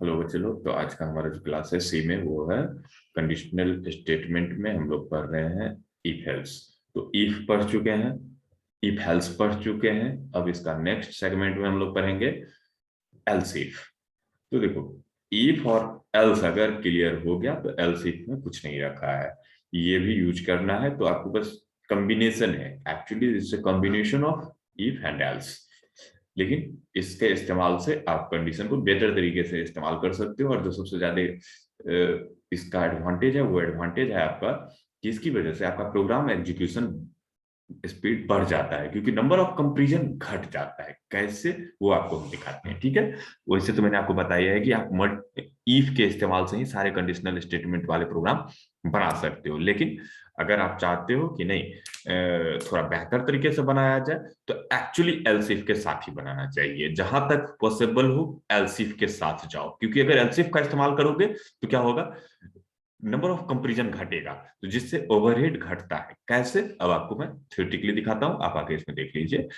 Hello बच्चे लोग। तो आज का हमारा जो क्लास है सी में वो है कंडीशनल स्टेटमेंट में हम लोग पढ़ रहे हैं इफ हेल्स। तो इफ पढ़ चुके हैं, इफ हेल्स पढ़ चुके हैं। अब इसका नेक्स्ट सेगमेंट में हम लोग पढ़ेंगे एल्स इफ। तो देखो, इफ और एल्स अगर क्लियर हो गया तो एल्स इफ में कुछ नहीं रखा है, ये भी यूज करना है। तो आपको बस कॉम्बिनेशन है, actually it's a combination of if and else. लेकिन इसके इस्तेमाल से आप कंडीशन को बेटर तरीके से इस्तेमाल कर सकते हो। और जो सबसे ज्यादा इसका एडवांटेज है वो एडवांटेज है आपका, जिसकी वजह से आपका प्रोग्राम एग्जीक्यूशन स्पीड बढ़ जाता है, क्योंकि नंबर ऑफ कंपेरिजन घट जाता है। कैसे, वो आपको हम दिखाते हैं, ठीक है। वैसे तो मैंने आपको बताया है कि आप मड इफ के इस्तेमाल से ही सारे कंडीशनल स्टेटमेंट वाले प्रोग्राम बना सकते हो। लेकिन अगर आप चाहते हो कि नहीं थोड़ा बेहतर तरीके से बनाया जाए, तो एक्चुअली एल्स इफ के साथ ही बनाना चाहिए। जहां तक पॉसिबल हो एल्स इफ के साथ जाओ, क्योंकि अगर एल्स इफ का इस्तेमाल करोगे तो क्या होगा, नंबर ऑफ कंपेरिजन घटेगा, तो जिससे ओवरहेड घटता है। कैसे, अब आपको मैं थ्योरेटिकली दिखाता हूं, आप आगे इसमें देख लीजिए।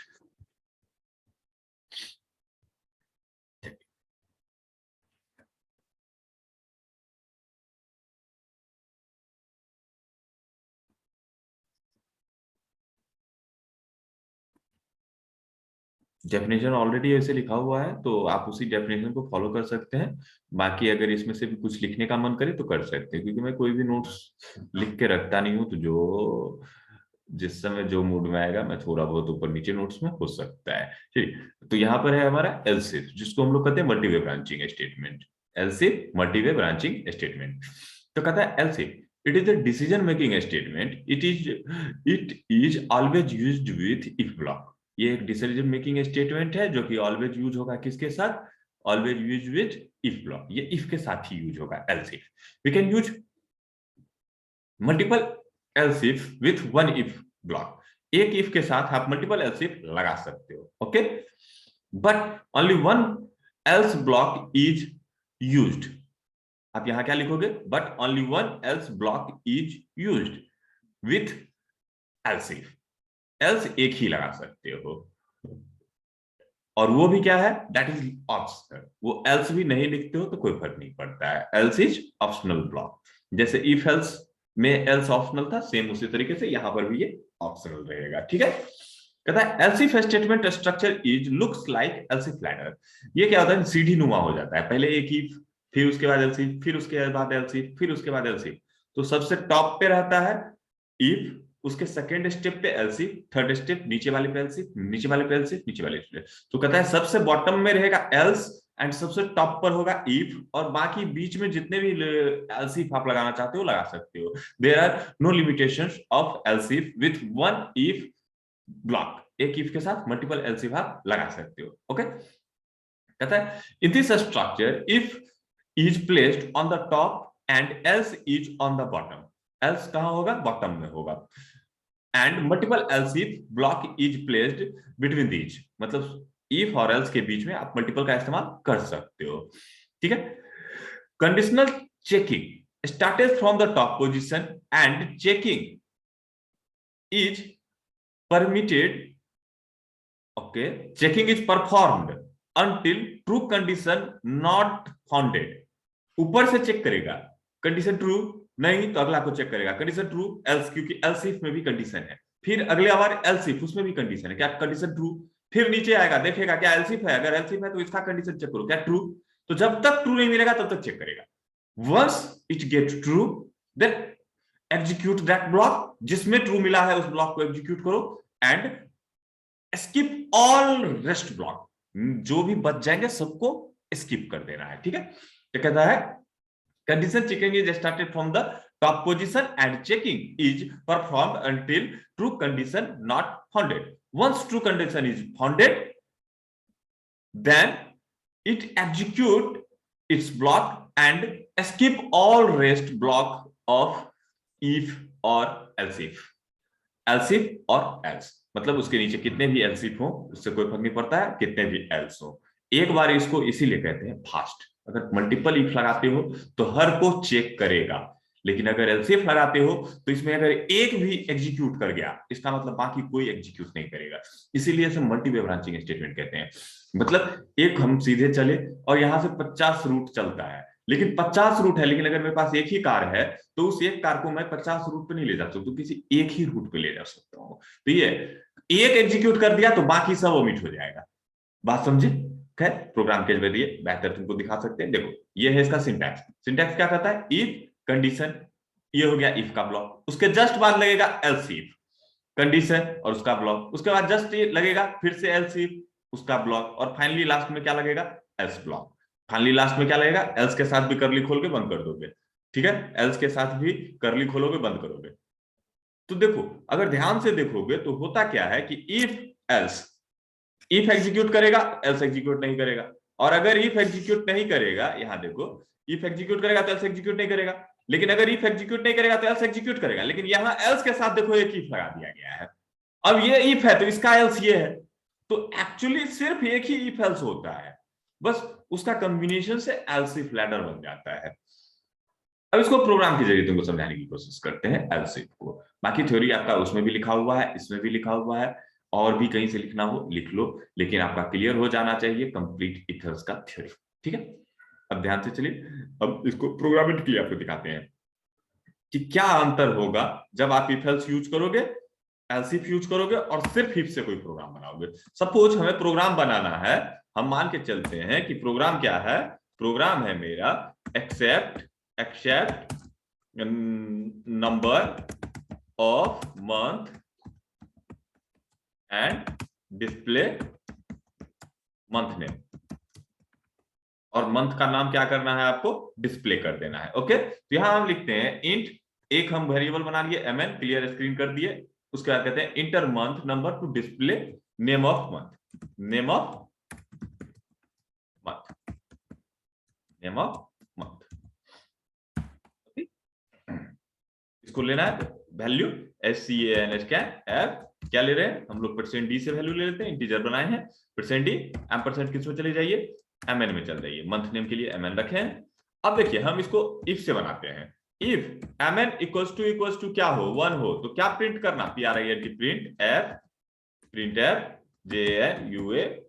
डेफिनेशन ऑलरेडी ऐसे लिखा हुआ है, तो आप उसी डेफिनेशन को फॉलो कर सकते हैं। बाकी अगर इसमें से भी कुछ लिखने का मन करे तो कर सकते हैं, क्योंकि मैं कोई भी नोट्स लिख के रखता नहीं हूँ। तो जो जिस समय जो मूड में आएगा, मैं थोड़ा बहुत ऊपर नीचे नोट्स में हो सकता है। ठीक, तो यहाँ पर है हमारा एलसिफ, जिसको हम लोग कहते हैं multiway branching statement. Elif multiway branching statement. तो कहता है elif it is the decision making statement, it is always used with if block. ये एक डिसीजन मेकिंग स्टेटमेंट है जो कि ऑलवेज यूज होगा किसके साथ, always use with if block. ये इफ के साथ ही यूज होगा else if. We can use multiple else if with one if block. एक इफ के साथ आप मल्टीपल एल्स इफ लगा सकते हो, okay. But only one else block is used. आप यहां क्या लिखोगे, but only one else block is used with else if. Else एक ही लगा सकते हो, और वो भी क्या है, दैट इज ऑप्शनल। वो एल्स भी नहीं लिखते हो तो कोई फर्क नहीं पड़ता है, एल्स इज ऑप्शनल ब्लॉक। जैसे इफ एल्स में एल्स ऑप्शनल था, सेम उसी तरीके से यहां पर भी ये ऑप्शनल रहेगा, ठीक है। कहता है else if statement structure is looks like else if ladder. ये क्या होता है, सीढ़ी नुमा हो जाता है। पहले एक इफ, फिर उसके बाद एल्स इफ, फिर उसके बाद एल्स इफ, फिर उसके बाद एल्स इफ। तो सबसे टॉप पे रहता है इफ, उसके सेकेंड स्टेप पे एलसिफ, थर्ड स्टेप नीचे वाले पे एलसिफ, नीचे वाले पे एलसिफ, नीचे वाले पे। तो कहता है सबसे बॉटम में रहेगा एल्स एंड सबसे टॉप पर होगा इफ, और बाकी बीच में जितने भी एलसिफ आप लगाना चाहते हो लगा सकते हो। There are no limitations of elif with one if block. एक इफ के साथ मल्टीपल एलसिफ आप लगा सकते हो, ओके। कहता है in this structure if is placed on the top and else is on the bottom. Else कहां होगा, बॉटम में होगा। And multiple else if block is placed between these. मतलब इफ और एल्स के बीच में आप मल्टीपल का इस्तेमाल कर सकते हो, ठीक है। Conditional checking started from the top position and checking is permitted, okay. Checking is performed until true condition not founded. ऊपर से चेक करेगा, कंडीशन ट्रू नहीं तो अगला को चेक करेगा, कंडीशन ट्रू एल्स, क्योंकि एल्स इफ में भी कंडीशन है। फिर अगले बार एल्स इफ, उसमें भी कंडीशन है, क्या कंडीशन ट्रू। फिर नीचे आएगा, देखेगा क्या एल्स इफ है, अगर एल्स इफ है तो इसका कंडीशन चेक करो क्या ट्रू। तो जब तक ट्रू नहीं मिलेगा तब तक चेक करेगा। Once it get true then execute that block. जिसमें ट्रू मिला है उस ब्लॉक को एग्जीक्यूट करो and skip all rest block. जो भी बच जाएंगे सबको स्किप कर देना है, ठीक है। तो कहता है condition checking is started from the top position and checking is performed until true condition not founded. Once true condition is founded, then it execute its block and skip all rest block of if or else if। else if और else मतलब उसके नीचे कितने भी else if हो उससे कोई फर्क नहीं पड़ता है, कितने भी else हो। एक बार इसको इसीलिए कहते हैं फास्ट। अगर मल्टीपल इफ लगाते हो तो हर को चेक करेगा, लेकिन अगर एलसीएफ लगाते हो तो इसमें अगर एक भी एग्जीक्यूट कर गया इसका मतलब बाकी कोई एग्जीक्यूट नहीं करेगा, इसीलिए इसे मल्टीपल ब्रांचिंग स्टेटमेंट कहते हैं। मतलब एक हम सीधे चले और यहां से 50 रूट चलता है, लेकिन 50 रूट है, लेकिन अगर मेरे पास एक ही कार है तो उस एक कार को मैं 50 रूट पे नहीं ले जा सकता, तो किसी एक ही रूट पे ले जा सकता हूँ। तो ये एक एग्जीक्यूट कर दिया तो बाकी सब ओमिट हो जाएगा। बात समझे? खैर प्रोग्राम के जरिए बेहतर तुमको दिखा सकते हैं। देखो ये है इसका सिंटैक्स। सिंटैक्स क्या कहता है? इफ कंडीशन, ये हो गया इफ का ब्लॉक, उसके जस्ट बाद लगेगा एल्स इफ कंडीशन और उसका ब्लॉक, उसके बाद जस्ट लगेगा फिर से एल्स इफ उसका ब्लॉक, और फाइनली लास्ट में क्या लगेगा? Else block. फाइनली लास्ट में क्या लगेगा? एल्स के साथ भी करली खोल के बंद कर दोगे, ठीक है, एल्स के साथ भी करली खोलोगे बंद करोगे। तो देखो अगर ध्यान से देखोगे तो होता क्या है कि इफ एल्स, इफ एग्जीक्यूट करेगा एल्स एग्जीक्यूट नहीं करेगा, और अगर इफ एग्जीक्यूट नहीं करेगा, यहां देखो इफ एग्जीक्यूट करेगा तो एल्स एग्जीक्यूट नहीं करेगा, लेकिन अगर इफ एग्जीक्यूट नहीं करेगा तो एल्स एग्जीक्यूट करेगा, लेकिन यहां एल्स के साथ देखो एक इफ लगा दिया गया है। अब ये इफ है तो इसका एल्स ये है, तो एक्चुअली सिर्फ एक ही इफ एल्स होता है, बस उसका कॉम्बिनेशन से एल्स इफ लैडर बन जाता है। अब इसको प्रोग्राम के जरिए तुमको समझाने की कोशिश करते हैं एल्स इफ को। बाकी थ्योरी आपका उसमें भी लिखा हुआ है, इसमें भी लिखा हुआ है, और भी कहीं से लिखना हो लिख लो, लेकिन आपका क्लियर हो जाना चाहिए कंप्लीट इफ एल्स का थ्योरी, ठीक है। अब ध्यान से चलिए, अब इसको प्रोग्रामेट के लिए आपको दिखाते हैं कि क्या अंतर होगा जब आप इफ एल्स यूज करोगे, एल्स इफ यूज करोगे और सिर्फ इफ से कोई प्रोग्राम बनाओगे। सपोज हमें प्रोग्राम बनाना है, हम मान के चलते हैं कि प्रोग्राम क्या है, प्रोग्राम है मेरा accept number of month and display month name, और मंथ का नाम क्या करना है आपको? डिस्प्ले कर देना है। ओके, तो यहां हम लिखते हैं इंट, एक हम वेरिएबल बना लिए mn, क्लियर स्क्रीन कर दिए, उसके बाद कहते हैं inter month number two display name of month, name of month, name of month. इसको लेना है वैल्यू SCAN स्कैन क्या ले रहे हैं हम लोग? %d से वैल्यू ले लेते हैं, इंटीजर बनाए हैं %d, एम्परसेंड किस में चले जाइए? mn में चल जाइए, मंथ नेम के लिए mn रखे हैं। अब देखिए हम इसको इफ से बनाते हैं, इफ mn इक्वल्स टू क्या हो? 1 हो, तो क्या प्रिंट करना? print प्रिंट एफ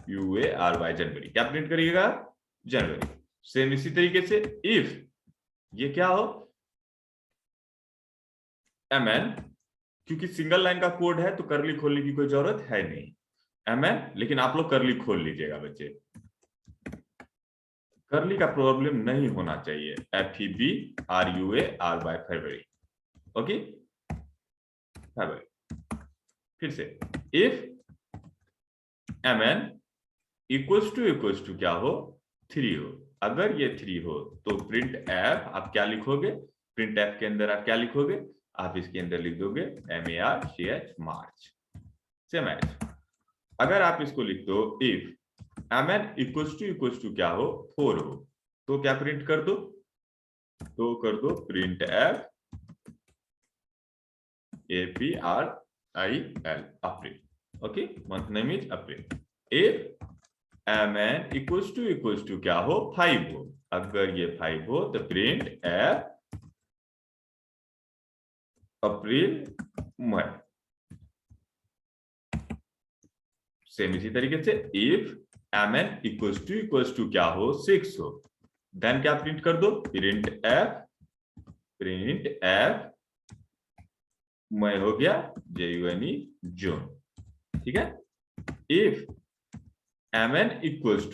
JANUARY जनवरी, क्या प्रिंट करिएगा? जनवरी। सेम इसी तरीके से इफ ये क्या हो? mn, क्योंकि सिंगल लाइन का कोड है तो करली खोलने की कोई जरूरत है नहीं, mn, लेकिन आप लोग करली खोल लीजिएगा बच्चे, करली का प्रॉब्लम नहीं होना चाहिए। FEBRUARY फरवरी, ओके, फरवरी। फिर से इफ mn इक्वल्स टू क्या हो? 3 हो, अगर ये 3 हो तो प्रिंट एफ आप क्या लिखोगे? प्रिंट एफ के अंदर आप क्या लिखोगे? आप इसके अंदर लिख दोगे MARCH, मार्च से मैच। अगर आप इसको लिख दो इफ mn इक्वल्स टू क्या हो? 4 हो, तो क्या प्रिंट कर दो? तो कर दो print f APRIL, April, okay, month name is April. If mn equals to क्या हो? 5 हो, अगर ये 5 हो तो प्रिंट एफ अप्रैल मई। सेम इसी तरीके से इफ mn इक्वल्स टू क्या हो? 6 हो, देन क्या प्रिंट कर दो? प्रिंट एफ मई हो गया JUNE जून, ठीक है। इफ mn इक्वल्स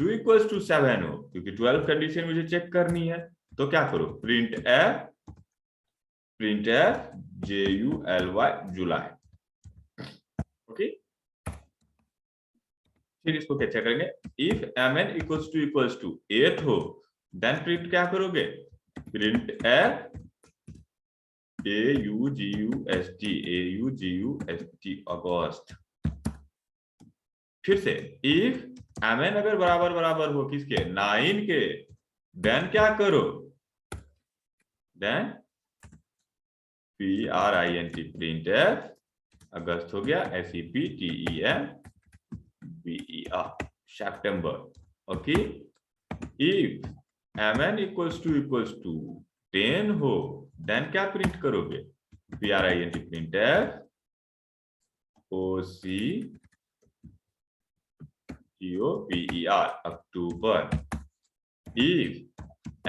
टू 7 हो, क्योंकि 12 कंडीशन मुझे चेक करनी है, तो क्या करो? प्रिंट एफ JULY जुलाई, ओके। फिर इसको क्या चेक करेंगे? इफ mn इक्वल्स टू 8 हो, देन प्रिंट क्या करोगे? प्रिंट एफ AUGUST अगस्त। फिर से इफ mn अगर बराबर हो किसके? 9 के, देन क्या करो? देन PRINT प्रिंट एफ अगस्त हो गया SEPTEMBER सितंबर, okay. If mn equals to 10 हो, देन क्या प्रिंट करोगे? print printf october अक्टूबर। if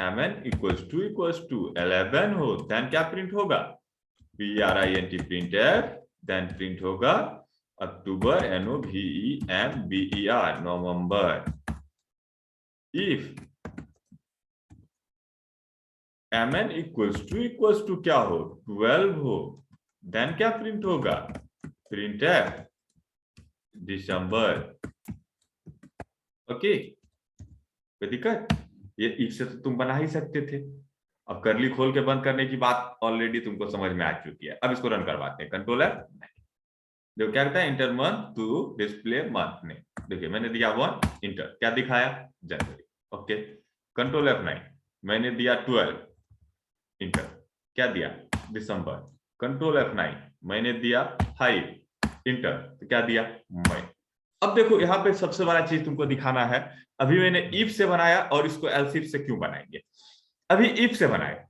mn इक्वल्स टू 11 हो, देन क्या प्रिंट होगा? print printf, देन प्रिंट होगा अक्टूबर november नवंबर। if mn इक्वल्स टू क्या हो? 12 हो, देन क्या प्रिंट होगा? printf दिसंबर। ओके, कोई दिक्कत? ये इफ से तो तुम बना ही सकते थे। अब करली खोल के बंद करने की बात ऑलरेडी तुमको समझ में आ चुकी है। अब इसको रन करवाते हैं। कंट्रोल F, जो क्या कहता है enter month to display month में। देखिए मैंने दिया 1 इंटर, क्या दिखाया? जनवरी। ओके, कंट्रोल F9, मैंने दिया 12 इंटर, क्या दिया? दिसंबर। कंट्रोल F9, मैंने दिया 5 इंटर, तो क्या दिया? मई। अब देखो यहाँ पे सबसे बड़ा चीज तुमको दिखाना है। अभी मैंने इफ से बनाया और इसको एल्स इफ से क्यों बनाएंगे? अभी इफ से बनाए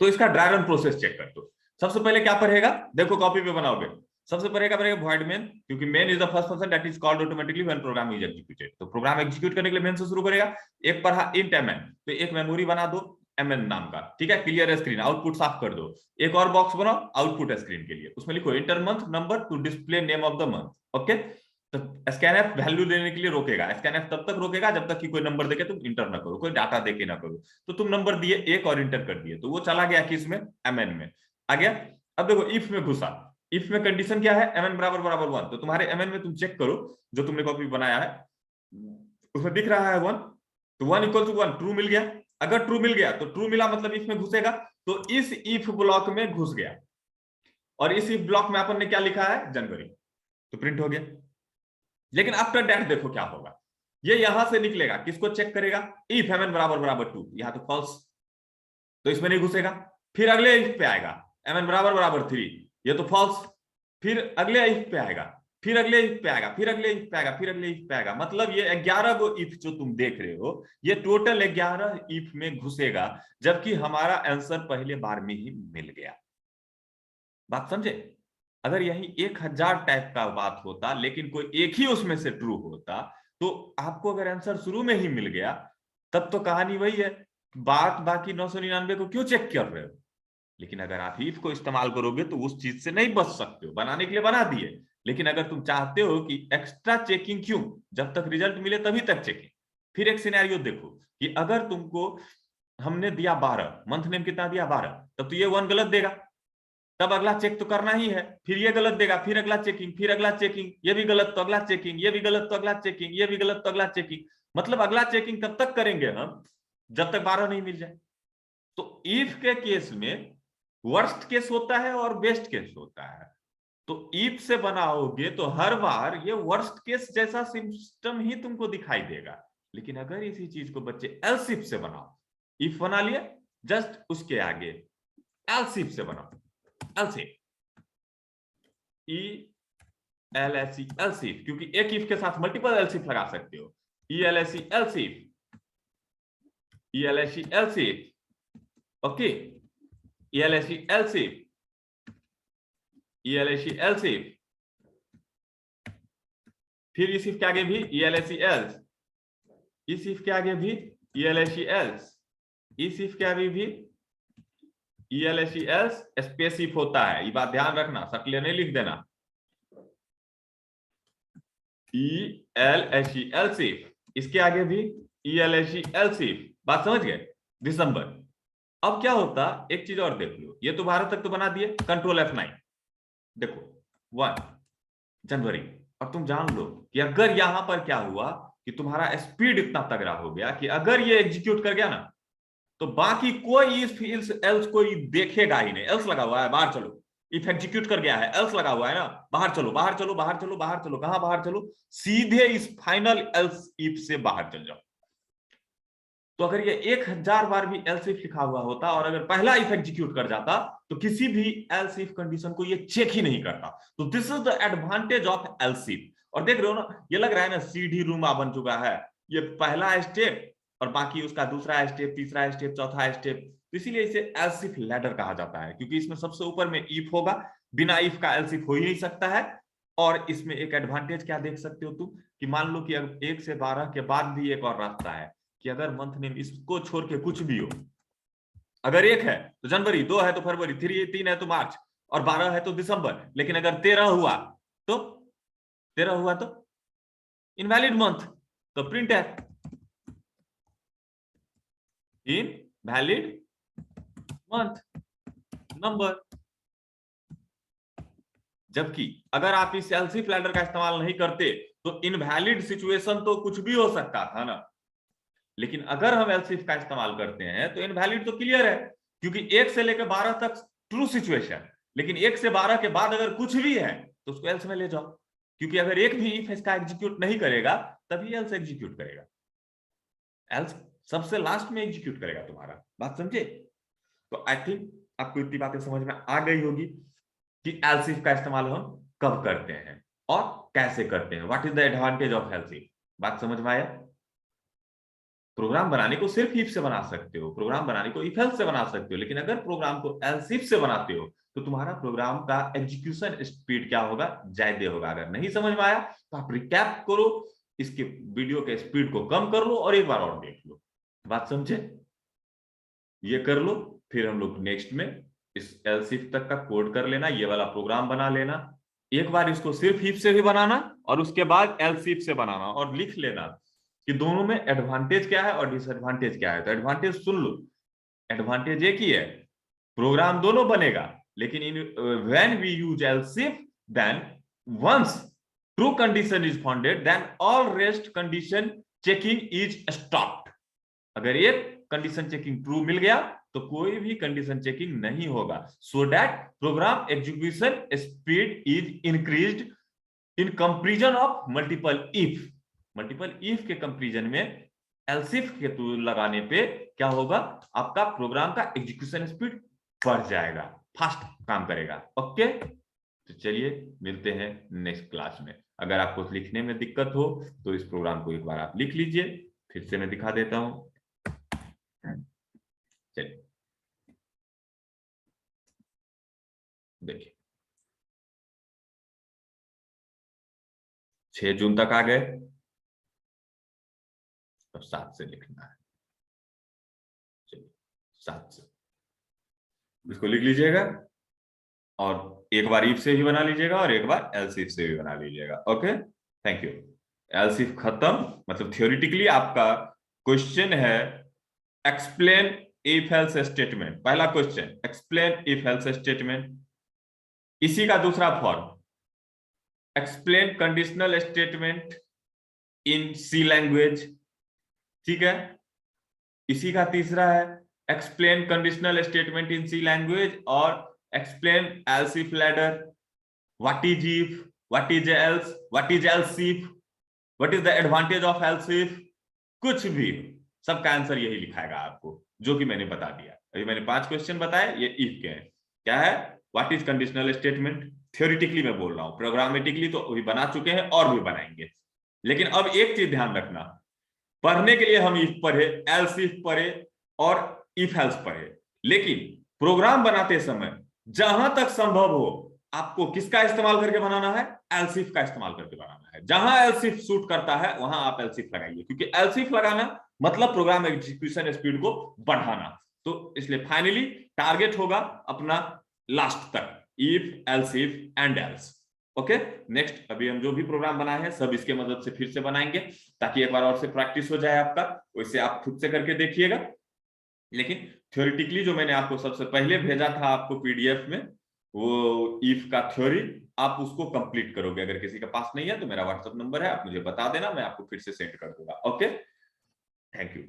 तो इसका ड्राई रन प्रोसेस चेक कर दो। सबसे पहले क्या पढ़ेगा? देखो कॉपी पे बनाओगे। सबसे पहले क्या पढ़ेगा? वॉइड मेन, क्योंकि main is the first function that is called automatically when program is executed. तो प्रोग्राम एग्जीक्यूट करने के लिए मेन से शुरू करेगा। एक पढ़ा इंट mn, तो एक मेमोरी बना दो mn नाम का, ठीक है? क्लियर स्क्रीन, आउटपुट साफ कर दो। एक और बॉक्स बनाओ आउटपुट स्क्रीन के लिए, उसमें लिखो inter month number two display name of the month. Okay, तो स्कैनएफ वैल्यू देने के लिए रोकेगा। स्कैनएफ तब तक रोकेगा जब तक कि कोई नंबर देके तुम इंटर ना करो, कोई डाटा देके ना करो। तो तुम नंबर दिए एक और इंटर कर दिए, तो वो चला गया किसमें? mn में आ गया। अब देखो इफ में घुसा, इफ में कंडीशन क्या है? mn बराबर बराबर 1। तो तुम्हारे mn में तुम चेक करो, जो तुमने कॉपी बनाया है उसमें दिख रहा है 1, तो 1 इक्वल टू 1 ट्रू मिल गया। अगर ट्रू मिल गया तो ट्रू मिला मतलब इफ में घुसेगा, तो इस इफ ब्लॉक में घुस गया। और इस इफ ब्लॉक में अपन ने क्या लिखा है? जनवरी, तो प्रिंट हो गया। लेकिन आफ्टर दैट देखो क्या होगा, ये यहां से निकलेगा, किसको चेक करेगा? इफ mn बराबर बराबर 2, यहां तो फॉल्स, तो इसमें नहीं घुसेगा। फिर अगले इफ पे आएगा mn बराबर बराबर 3, ये तो फॉल्स। फिर अगले इफ पे आएगा, फिर अगले इफ पे आएगा, फिर अगले इफ पे आएगा, फिर अगले इफ पे आएगा। मतलब ये 11 गो इफ जो तुम देख रहे हो, ये टोटल 11 इफ में घुसेगा, जबकि हमारा आंसर पहले बार में ही मिल गया। बात समझे? अगर यही 1000 टाइप का बात होता, लेकिन कोई एक ही उसमें से ट्रू होता, तो आपको अगर आंसर शुरू में ही मिल गया, तब तो कहानी वही है, बात बाकी 999 को क्यों चेक कर रहे हो? लेकिन अगर आप इफ को इस्तेमाल करोगे तो उस चीज से नहीं बच सकते हो। बनाने के लिए बना दिए, लेकिन अगर तुम चाहते हो कि एक्स्ट्रा चेकिंग क्यों, जब तक रिजल्ट मिले तभी तक चेकिंग। फिर एक सिनेरियो देखो कि अगर तुमको हमने दिया 12, मंथ नेम कितना दिया? 12, तब तो ये 1 गलत देगा, तब अगला चेक तो करना ही है। फिर ये गलत देगा, फिर अगला चेकिंग, फिर अगला चेकिंग, ये भी गलत तो अगला चेकिंग, ये भी गलत तो अगला चेकिंग, ये भी गलत तो अगला चेकिंग। मतलब अगला चेकिंग तब तक करेंगे हम जब तक 12 नहीं मिल जाए। तो इफ के केस में वर्स्ट केस होता है और बेस्ट केस होता है। तो इफ से बनाओगे तो हर बार ये वर्स्ट केस जैसा सिस्टम ही तुमको दिखाई देगा। लेकिन अगर इसी चीज को बच्चे एल्स इफ से बनाओ, इफ बना लिए, जस्ट उसके आगे एल्स इफ से बनाओ, else if, ELSE else if, क्योंकि एक इफ के साथ मल्टीपल एल्स इफ लगा सकते हो। ELSE else if, ELSE else if, okay, ELSE else if, ELSE else if, फिर इस if के आगे भी ELSE else, इस if के आगे भी ELSE else, इस if के आगे भी ELSE else, स्पेस if होता है, ये बात ध्यान रखना, सकले नहीं लिख देना। ELSE else if, इसके आगे भी ELSE else if, बात समझ गए? दिसंबर। अब क्या होता, एक चीज और देख लो, ये तो 12 तक तो बना दिए। कंट्रोल F9, देखो 1 जनवरी। और तुम जान लो कि अगर यहां पर क्या हुआ कि तुम्हारा स्पीड इतना तगड़ा हो गया कि अगर ये एग्जीक्यूट कर गया ना, तो बाकी कोई इफ एल्स कोई देखेगा ही नहीं। एल्स लगा हुआ है, बाहर चलो। इफ एग्जीक्यूट कर गया है, एल्स लगा हुआ है ना, बाहर चलो, बाहर चलो, बाहर चलो, बाहर चलो। कहां बाहर चलो? सीधे इस फाइनल एल्स इफ से बाहर चल जाओ। तो अगर ये 1000 बार भी एल्स इफ लिखा हुआ होता और अगर पहला इफ एग्जीक्यूट कर जाता, तो किसी भी एल्स इफ कंडीशन को ये चेक ही नहीं करता। तो this is the advantage of else if. और देख रहे हो ना, ये लग रहा है ना सीढ़ी रूमा बन चुका है। ये पहला स्टेप, और बाकी उसका दूसरा स्टेप, तीसरा स्टेप, चौथा स्टेप। तो इसीलिए इसे एल्स इफ लैडर कहा जाता है, क्योंकि इसमें सबसे ऊपर में इफ होगा, बिना इफ का एल्स इफ हो ही नहीं सकता है। और इसमें एक एडवांटेज क्या देख सकते हो तुम, कि मान लो कि अगर 1 से 12 के बाद भी एक और रास्ता है, कि अगर मंथ नेम इसको छोड़ के कुछ भी हो, अगर 1 है तो जनवरी, 2 है तो फरवरी, 3 है तो मार्च, और 12 है तो दिसंबर, लेकिन अगर 13 हुआ तो इनवैलिड मंथ, तो प्रिंट है इनवैलिड मंथ नंबर। जबकि अगर आप इस एल्स इफ लैडर का इस्तेमाल नहीं करते तो इनवैलिड सिचुएशन तो कुछ भी हो सकता था ना, लेकिन अगर हम एल्स इफ का इस्तेमाल करते हैं तो इनवैलिड तो क्लियर है, क्योंकि 1 से लेकर 12 तक ट्रू सिचुएशन, लेकिन 1 से 12 के बाद अगर कुछ भी है तो उसको एल्स में ले जाओ, क्योंकि अगर एक भी इफ इसका एग्जीक्यूट नहीं करेगा तभी एल्स एग्जीक्यूट करेगा, एल्स सबसे लास्ट में एग्जीक्यूट करेगा तुम्हारा। बात समझे? तो आई थिंक आपको इतनी बातें समझ में आ गई होगी कि एल्स इफ का इस्तेमाल हम कब करते हैं और कैसे करते हैं, what is the advantage of else if. बात समझ में आया? प्रोग्राम बनाने को सिर्फ इफ से बना सकते हो, प्रोग्राम बनाने को इफ एल्स से बना सकते हो, लेकिन अगर प्रोग्राम को एल्स इफ से बनाते हो तो तुम्हारा प्रोग्राम का एग्जीक्यूशन स्पीड क्या होगा, ज्यादा होगा। अगर नहीं समझ में आया तो आप रिकैप करो, इसके वीडियो के स्पीड को कम कर लो और एक बार और देख लो। बात समझे? ये कर लो, फिर हम लोग नेक्स्ट में इस एल्स इफ तक का कोड कर लेना, ये वाला प्रोग्राम बना लेना, एक बार इसको सिर्फ इफ से भी बनाना और उसके बाद एल्स इफ से बनाना, और लिख लेना कि दोनों में एडवांटेज क्या है और डिसएडवांटेज क्या है। तो एडवांटेज सुन लो, एडवांटेज एक ही है, प्रोग्राम दोनों बनेगा, लेकिन इन when we use else if then once true condition is founded then all rest condition checking is stopped. अगर एक कंडीशन चेकिंग ट्रू मिल गया तो कोई भी कंडीशन चेकिंग नहीं होगा, so that program execution speed is increased in comparison of multiple if. Multiple if के comparison में एल्स इफ के लगाने पे क्या होगा, आपका प्रोग्राम का एग्जीक्यूशन स्पीड बढ़ जाएगा, फास्ट काम करेगा। ओके, तो चलिए मिलते हैं नेक्स्ट क्लास में। अगर आपको लिखने में दिक्कत हो तो इस प्रोग्राम को एक बार आप लिख लीजिए, फिर से मैं दिखा देता हूं। चलिए देखिए, 6 जून तक आ गए, अब 7 से लिखना है। चलिए 7 से इसको लिख लीजिएगा, और एक बार इफ से भी बना लीजिएगा और एक बार एल्स इफ से भी बना लीजिएगा। Okay, thank you. Else if खत्म, मतलब थियोरिटिकली आपका क्वेश्चन है एक्सप्लेन इफ एल्स स्टेटमेंट। पहला question explain if else statement, इसी का दूसरा form explain conditional statement in C language, ठीक है। इसी का तीसरा है explain conditional statement in C language और explain else if ladder, what is if, what is else, what is else if, what is the advantage of else if, कुछ भी सबका आंसर यही लिखाएगा आपको, जो कि मैंने बता दिया। अभी मैंने 5 क्वेश्चन बताए, ये इफ के हैं। क्या है, what is conditional statement, theoretically मैं बोल रहा हूं, प्रोग्रामेटिकली तो अभी बना चुके हैं और भी बनाएंगे। लेकिन अब एक चीज ध्यान रखना, पढ़ने के लिए हम इफ पढ़े, एल्स इफ पढ़े और इफ एल्स पढ़े, लेकिन प्रोग्राम बनाते समय जहां तक संभव हो आपको किसका इस्तेमाल करके बनाना है, एल्स इफ का इस्तेमाल करके बनाना है। जहां एल्स इफ सूट करता है वहां आप एल्स इफ लगाइए, क्योंकि एल्स इफ लगाना मतलब प्रोग्राम एग्जीक्यूशन स्पीड को बढ़ाना। तो इसलिए फाइनली टारगेट होगा अपना लास्ट तक, if else if and else. Okay, next अभी हम जो भी प्रोग्राम बनाए हैं सब इसके मदद से फिर से बनाएंगे, ताकि एक बार और से प्रैक्टिस हो जाए आपका। वैसे आप खुद से करके देखिएगा, लेकिन थ्योरेटिकली जो मैंने आपको सबसे पहले भेजा था आपको पीडीएफ में, वो इफ का थ्योरी, आप उसको कंप्लीट करोगे। अगर किसी के पास नहीं है तो मेरा व्हाट्सएप नंबर है, आप मुझे बता देना, मैं आपको फिर से सेंड कर दूंगा। Okay, thank you.